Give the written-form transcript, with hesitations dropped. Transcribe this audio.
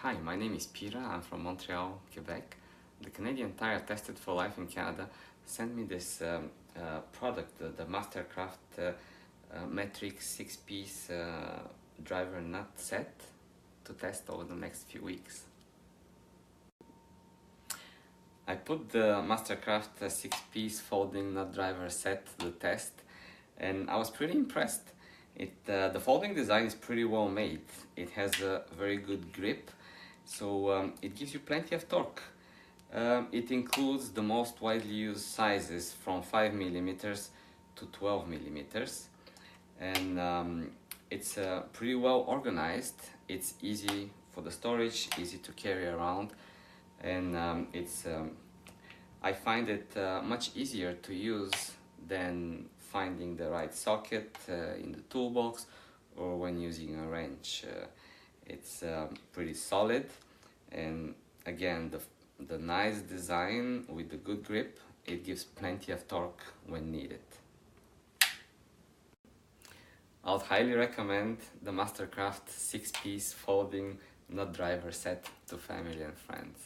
Hi, my name is Pira. I'm from Montreal, Quebec. The Canadian Tire Tested for Life in Canada sent me this product, the Mastercraft Metric 6-piece driver nut set to test over the next few weeks. I put the Mastercraft 6-piece folding nut driver set to the test and I was pretty impressed. The folding design is pretty well made. It has a very good grip, so it gives you plenty of torque. It includes the most widely used sizes from 5 millimeters to 12 millimeters, and it's pretty well organized. It's easy for the storage, easy to carry around, and I find it much easier to use than finding the right socket in the toolbox or when using a wrench. It's pretty solid, and again the nice design with the good grip, it gives plenty of torque when needed. I would highly recommend the Mastercraft 6-piece folding nut driver set to family and friends.